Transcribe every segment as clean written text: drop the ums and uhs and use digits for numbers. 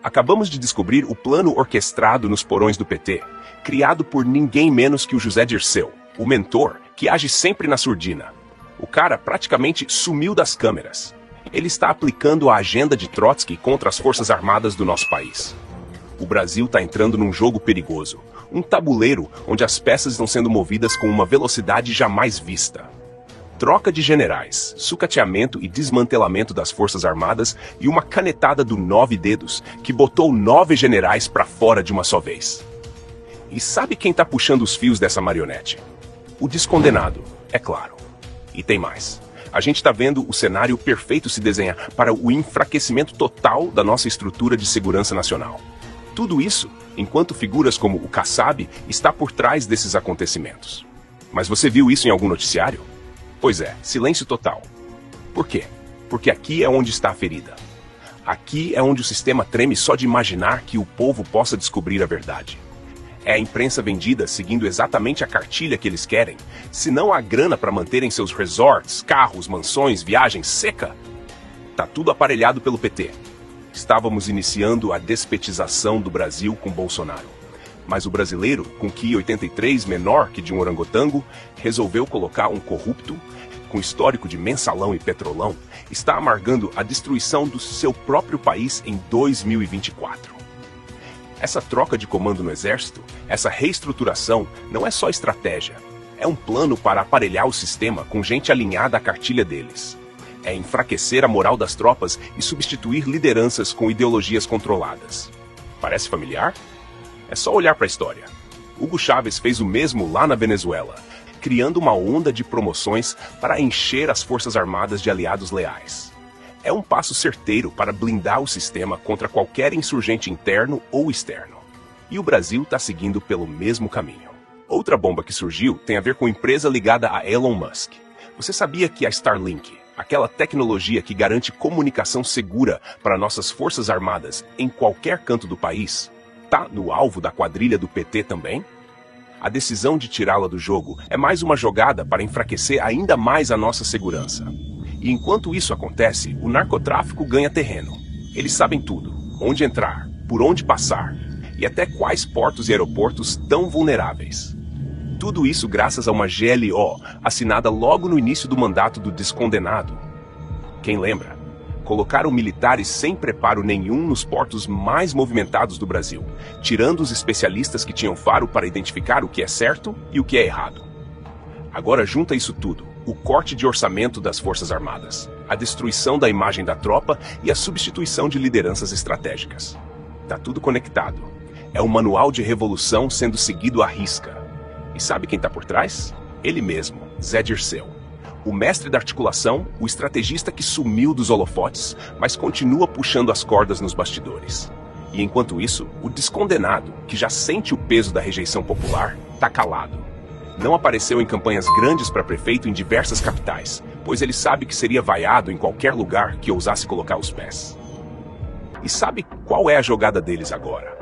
Acabamos de descobrir o plano orquestrado nos porões do PT, criado por ninguém menos que o José Dirceu, o mentor que age sempre na surdina. O cara praticamente sumiu das câmeras. Ele está aplicando a agenda de Trotsky contra as Forças Armadas do nosso país. O Brasil está entrando num jogo perigoso, um tabuleiro onde as peças estão sendo movidas com uma velocidade jamais vista. Troca de generais, sucateamento e desmantelamento das Forças Armadas e uma canetada do 9 dedos que botou 9 generais para fora de uma só vez. E sabe quem está puxando os fios dessa marionete? O descondenado, é claro. E tem mais. A gente está vendo o cenário perfeito se desenhar para o enfraquecimento total da nossa estrutura de segurança nacional. Tudo isso enquanto figuras como o Kassab está por trás desses acontecimentos. Mas você viu isso em algum noticiário? Pois é, silêncio total. Por quê? Porque aqui é onde está a ferida. Aqui é onde o sistema treme só de imaginar que o povo possa descobrir a verdade. É a imprensa vendida seguindo exatamente a cartilha que eles querem, se não há grana para manterem seus resorts, carros, mansões, viagens seca. Tá tudo aparelhado pelo PT. Estávamos iniciando a despetização do Brasil com Bolsonaro. Mas o brasileiro, com QI 83 menor que de um orangotango, resolveu colocar um corrupto, com histórico de mensalão e petrolão, está amargando a destruição do seu próprio país em 2024. Essa troca de comando no exército, essa reestruturação, não é só estratégia. É um plano para aparelhar o sistema com gente alinhada à cartilha deles. É enfraquecer a moral das tropas e substituir lideranças com ideologias controladas. Parece familiar? É só olhar para a história. Hugo Chávez fez o mesmo lá na Venezuela, criando uma onda de promoções para encher as Forças Armadas de aliados leais. É um passo certeiro para blindar o sistema contra qualquer insurgente interno ou externo. E o Brasil está seguindo pelo mesmo caminho. Outra bomba que surgiu tem a ver com empresa ligada a Elon Musk. Você sabia que a Starlink, aquela tecnologia que garante comunicação segura para nossas Forças Armadas em qualquer canto do país, está no alvo da quadrilha do PT também? A decisão de tirá-la do jogo é mais uma jogada para enfraquecer ainda mais a nossa segurança. E enquanto isso acontece, o narcotráfico ganha terreno. Eles sabem tudo, onde entrar, por onde passar, e até quais portos e aeroportos estão vulneráveis. Tudo isso graças a uma GLO, assinada logo no início do mandato do descondenado. Quem lembra? Colocaram militares sem preparo nenhum nos portos mais movimentados do Brasil, tirando os especialistas que tinham faro para identificar o que é certo e o que é errado. Agora junta isso tudo, o corte de orçamento das Forças Armadas, a destruição da imagem da tropa e a substituição de lideranças estratégicas. Tá tudo conectado. É um manual de revolução sendo seguido à risca. E sabe quem tá por trás? Ele mesmo, Zé Dirceu. O mestre da articulação, o estrategista que sumiu dos holofotes, mas continua puxando as cordas nos bastidores. E enquanto isso, o descondenado, que já sente o peso da rejeição popular, tá calado. Não apareceu em campanhas grandes para prefeito em diversas capitais, pois ele sabe que seria vaiado em qualquer lugar que ousasse colocar os pés. E sabe qual é a jogada deles agora?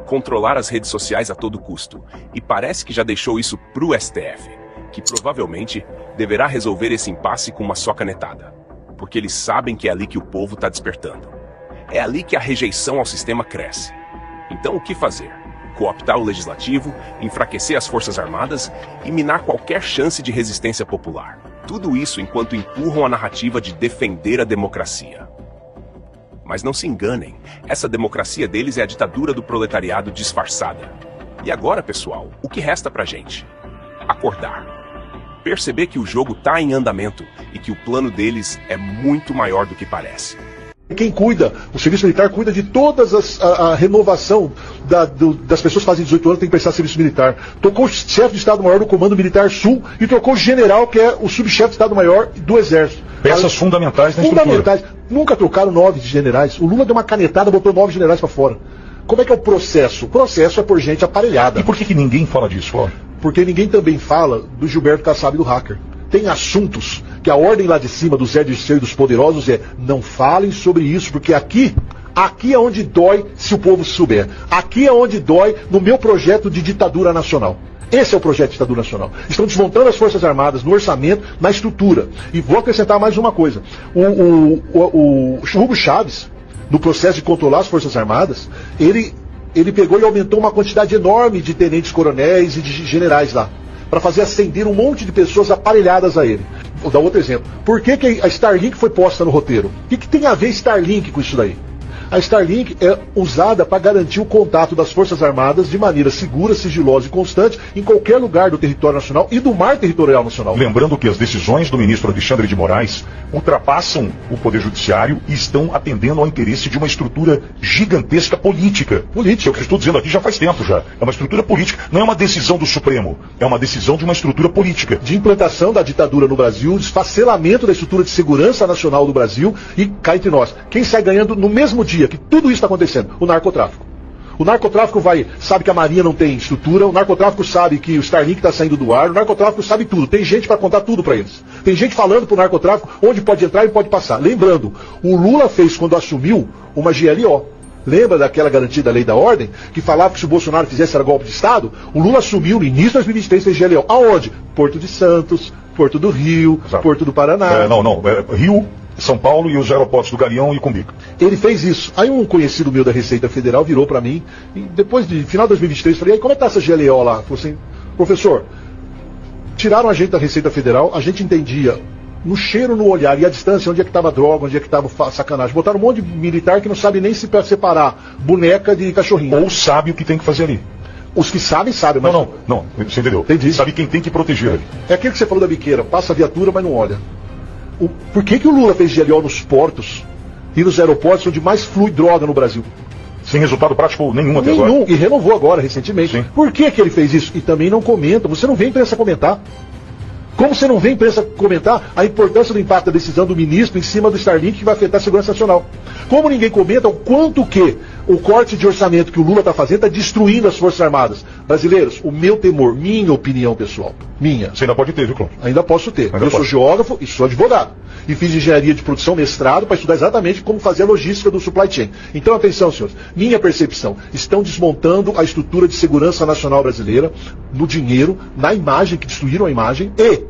Controlar as redes sociais a todo custo, e parece que já deixou isso pro STF, que provavelmente deverá resolver esse impasse com uma só canetada, porque eles sabem que é ali que o povo está despertando. É ali que a rejeição ao sistema cresce. Então o que fazer? Cooptar o legislativo, enfraquecer as Forças Armadas e minar qualquer chance de resistência popular. Tudo isso enquanto empurram a narrativa de defender a democracia. Mas não se enganem, essa democracia deles é a ditadura do proletariado disfarçada. E agora, pessoal, o que resta pra gente? Acordar. Perceber que o jogo tá em andamento e que o plano deles é muito maior do que parece. Quem cuida, o serviço militar cuida de todas a renovação das pessoas que fazem 18 anos, tem que prestar serviço militar. Trocou o chefe de Estado-Maior do Comando Militar Sul e trocou o general, que é o subchefe de Estado-Maior do Exército. Peças fundamentais na estrutura. Fundamentais. Nunca trocaram 9 generais. O Lula deu uma canetada e botou 9 generais para fora. Como é que é o processo? O processo é por gente aparelhada. E por que ninguém fala disso, Cláudio? Porque ninguém também fala do Gilberto Kassab e do hacker. Tem assuntos que a ordem lá de cima do Zé Dirceu e dos poderosos é: não falem sobre isso, porque aqui é onde dói se o povo souber. Aqui é onde dói no meu projeto de ditadura nacional. Esse é o projeto de ditadura nacional. Estão desmontando as Forças Armadas no orçamento, na estrutura. E vou acrescentar mais uma coisa. O Hugo Chávez no processo de controlar as Forças Armadas, ele pegou e aumentou uma quantidade enorme de tenentes-coronéis e de generais lá, para fazer ascender um monte de pessoas aparelhadas a ele. Vou dar outro exemplo. Por que a Starlink foi posta no roteiro? O que tem a ver Starlink com isso daí? A Starlink é usada para garantir o contato das Forças Armadas de maneira segura, sigilosa e constante em qualquer lugar do território nacional e do mar territorial nacional. Lembrando que as decisões do ministro Alexandre de Moraes ultrapassam o Poder Judiciário e estão atendendo ao interesse de uma estrutura gigantesca política. Política. É o que eu estou dizendo aqui já faz tempo já. É uma estrutura política. Não é uma decisão do Supremo. É uma decisão de uma estrutura política. De implantação da ditadura no Brasil, desfacelamento da estrutura de segurança nacional do Brasil e cá entre nós. Quem sai ganhando no mesmo dia que tudo isso está acontecendo? O narcotráfico. O narcotráfico sabe que a Marinha não tem estrutura, o narcotráfico sabe que o Starlink está saindo do ar, o narcotráfico sabe tudo. Tem gente para contar tudo para eles. Tem gente falando para o narcotráfico onde pode entrar e pode passar. Lembrando, o Lula fez, quando assumiu, uma GLO. Lembra daquela garantia da lei da ordem, que falava que se o Bolsonaro fizesse era golpe de Estado? O Lula assumiu no início de 2023 fez GLO. Aonde? Porto de Santos, Porto do Rio, Exato. Porto do Paraná. Rio, São Paulo e os aeroportos do Galeão e Cumbica. Ele fez isso. Aí um conhecido meu da Receita Federal virou para mim, e depois de final de 2023, falei, aí como é que tá essa GLO lá? Falou assim, professor, tiraram a gente da Receita Federal, a gente entendia no cheiro, no olhar e a distância, onde é que estava droga, onde é que estava sacanagem. Botaram um monte de militar que não sabe nem se separar boneca de cachorrinho. Ou sabe o que tem que fazer ali. Os que sabem, mas... Não, você entendeu? Entendi. Sabe quem tem que proteger ali. É aquilo que você falou da biqueira, passa a viatura, mas não olha. Por que o Lula fez GLO nos portos e nos aeroportos onde mais flui droga no Brasil? Sem resultado prático nenhum até agora. E renovou agora, recentemente. Sim. Por que ele fez isso? E também não comenta. Você não vê a imprensa comentar. Como você não vê a imprensa comentar a importância do impacto da decisão do ministro em cima do Starlink que vai afetar a segurança nacional? Como ninguém comenta o quanto que o corte de orçamento que o Lula está fazendo está destruindo as Forças Armadas. Brasileiros, o meu temor, minha opinião pessoal, Você ainda pode ter, viu, Cláudio? ainda posso ter. Eu sou geógrafo e sou advogado. E fiz engenharia de produção, mestrado, para estudar exatamente como fazer a logística do supply chain. Então, atenção, senhores. Minha percepção, estão desmontando a estrutura de segurança nacional brasileira no dinheiro, na imagem, que destruíram a imagem, e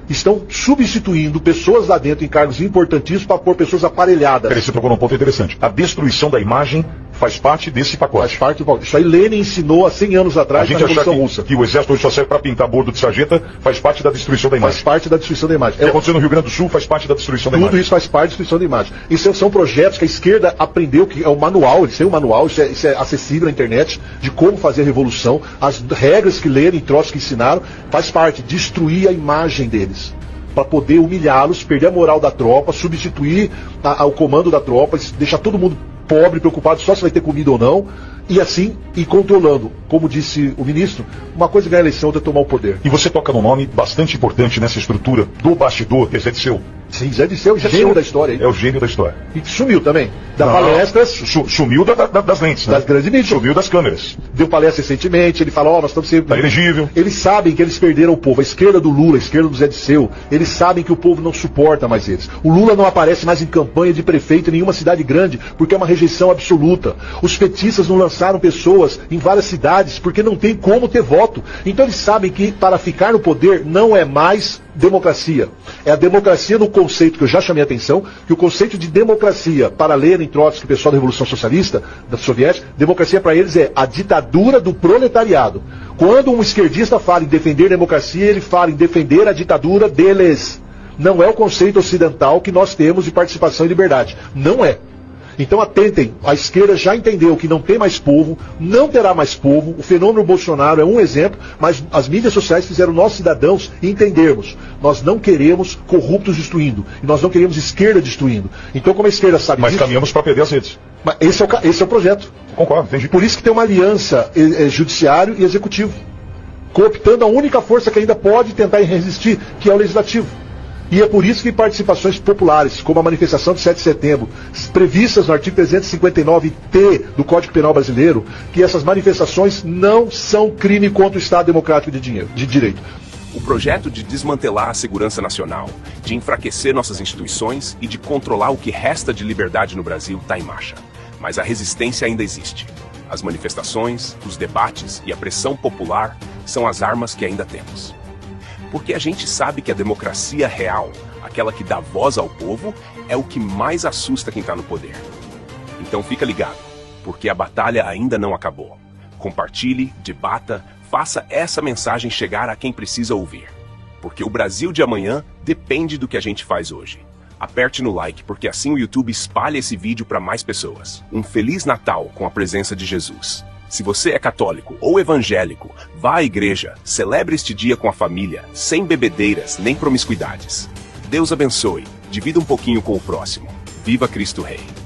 estão substituindo pessoas lá dentro em cargos importantíssimos para pôr pessoas aparelhadas. Peraí, você tocou num ponto interessante. A destruição da imagem faz parte desse pacote. Faz parte do pacote. Isso aí Lenin ensinou há 100 anos atrás A na gente achar Revolução Russa. que o exército hoje só serve para pintar bordo de sarjeta faz parte da destruição da imagem. Faz parte da destruição da imagem. O que aconteceu no Rio Grande do Sul faz parte da destruição da Tudo imagem. isso faz parte da destruição da imagem. Isso são projetos que a esquerda aprendeu, que é o manual, eles têm um manual, isso é acessível na internet, de como fazer a revolução, as regras que Lenin e Trotsky ensinaram, faz parte, destruir a imagem deles, para poder humilhá-los, perder a moral da tropa, substituir o comando da tropa, deixar todo mundo pobre, preocupado só se vai ter comida ou não, e assim ir controlando. Como disse o ministro, uma coisa é ganhar a eleição, outra é tomar o poder. E você toca num nome bastante importante nessa estrutura do bastidor, que é Zé Disseu. Sim, Zé Disseu, gênio da história. É o gênio da história. E sumiu também. Dá palestras. Sumiu das lentes, né? Das grandes mídias. Sumiu das câmeras. Deu palestra recentemente, ele fala, nós estamos sempre... Tá elegível. Eles sabem que eles perderam o povo. A esquerda do Lula, a esquerda do Zé Disseu, eles sabem que o povo não suporta mais eles. O Lula não aparece mais em campanha de prefeito em nenhuma cidade grande, porque é uma rejeição absoluta. Os petistas não lançaram pessoas em várias cidades, porque não tem como ter voto. Então eles sabem que para ficar no poder não é mais democracia. É a democracia no conceito que eu já chamei a atenção, que o conceito de democracia, para Lenin, Trotsky, o pessoal da Revolução Socialista, da Soviética, democracia para eles é a ditadura do proletariado. Quando um esquerdista fala em defender democracia, ele fala em defender a ditadura deles. Não é o conceito ocidental que nós temos de participação e liberdade. Não é. Então atentem, a esquerda já entendeu que não tem mais povo, não terá mais povo, o fenômeno Bolsonaro é um exemplo, mas as mídias sociais fizeram nós cidadãos entendermos, nós não queremos corruptos destruindo, e nós não queremos esquerda destruindo. Então como a esquerda sabe Mas disso... caminhamos para perder as redes. Mas esse é o projeto. Concordo, entendi. Por isso que tem uma aliança judiciário e executivo, cooptando a única força que ainda pode tentar resistir, que é o legislativo. E é por isso que participações populares, como a manifestação de 7 de setembro, previstas no artigo 359-T do Código Penal Brasileiro, que essas manifestações não são crime contra o Estado Democrático de Direito. O projeto de desmantelar a segurança nacional, de enfraquecer nossas instituições e de controlar o que resta de liberdade no Brasil está em marcha. Mas a resistência ainda existe. As manifestações, os debates e a pressão popular são as armas que ainda temos. Porque a gente sabe que a democracia real, aquela que dá voz ao povo, é o que mais assusta quem está no poder. Então fica ligado, porque a batalha ainda não acabou. Compartilhe, debata, faça essa mensagem chegar a quem precisa ouvir. Porque o Brasil de amanhã depende do que a gente faz hoje. Aperte no like, porque assim o YouTube espalha esse vídeo para mais pessoas. Um Feliz Natal com a presença de Jesus. Se você é católico ou evangélico, vá à igreja, celebre este dia com a família, sem bebedeiras nem promiscuidades. Deus abençoe, divida um pouquinho com o próximo. Viva Cristo Rei!